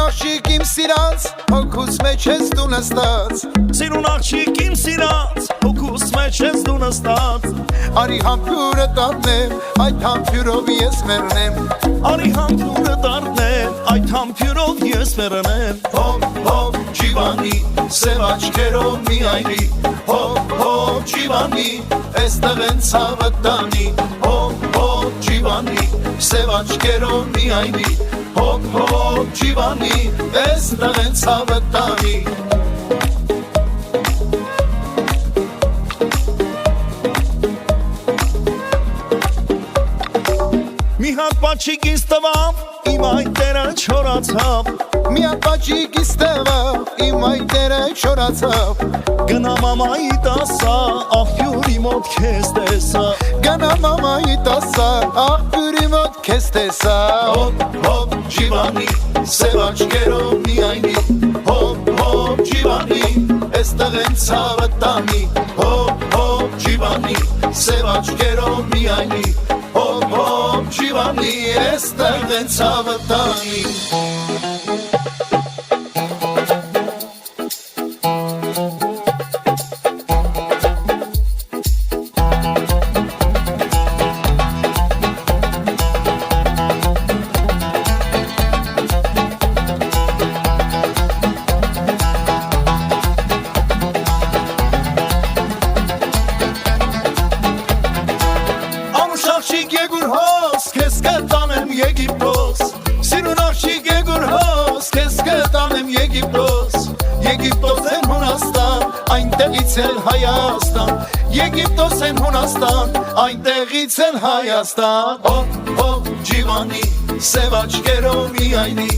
աղջիկ իմ սիրած, հոգուս մեջ ես դու նստած Սիրուն աղջիկ իմ սիրած, հոգուս մեջ ես դու նստած Արի համբյուրը դառնեմ, այդ համբյուրով ես մեռնեմ Արի համբյուրը դառնեմ, այդ համբյուրով ես մեռնեմ Հոп, հոп, ջիվանի, սև աչքերով միայնի Հոп, հոп, ջիվանի, էստեղ են ցավը տանի Հոп, հոп, ջիվանի, սև աչքերով միայնի Հոп, հոп, ջիվանի, էստեղ են ցավը տանի Մի հատ պաչիկ ինձ տվավ, իմ այտերը չորացավ Մի հատ պաչիկ ինձ տվավ, իմ այտերը չորացավ Գնա մամայի տասա, աղբյուրի մոտ քեզ տեսա Գնա մամայի տասա, աղբյուրի մոտ քեզ տեսա Հոп, հոп, ջիվանի, սև աչքերով միայնի Հոп, հոп, ջիվանի, էստեղ են ցավը տանի Հոп, հոપ, ջիվանի, սև աչքերով միայնի Հոп, հոп, ջիվանի, էստեղ են ցավը տանի Աղջիկ եգուր հոս, քեզ կտանեմ Եգիպտոս Սիրուն աղջիկ եգուր հոս, քեզ կտանեմ Եգիպտոս Եգիպտոս են Հունաստան, այնտեղից էլ Հայաստան Եգիպտոս են Հունաստան, այնտեղից էլ Հայաստան Հոп, հոп, ջիվանի, սև աչքերով միայնի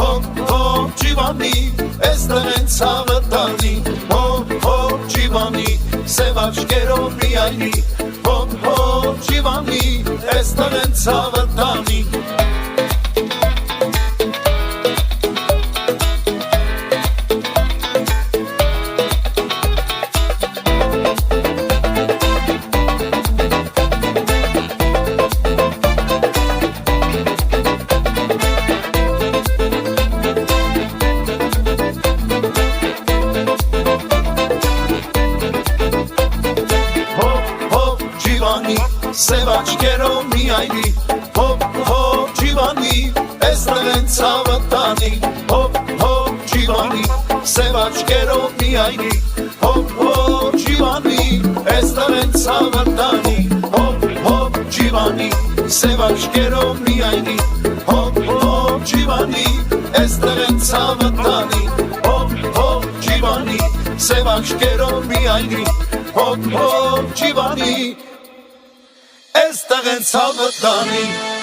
Հոп, հոп, ջիվանի, էստեղ են ցավը տանի Հոп, հոп, ջիվանի, սև աչքերով միայնի Հոп, հոп, ջիվանի, էստեղ են ցավը տանի Սև աչքերով միայնի Հոպ, հոպ, ջիվանի, էստեղ են ցավը տանի Հոպ, հոպ, ջիվանի, սև աչքերով միայնի Հոպ, հոպ, ջիվանի, էստեղ են ցավը տանի Հոպ, հոպ, ջիվանի, սև աչքերով միայնի Հոպ, հոպ, ջիվանի, էստեղ են ցավը տանի Հոպ, հոպ, ջիվանի, սև աչքերով միայնի Հոպ, հոպ, ջիվանի Էստեղ են ցավը տանի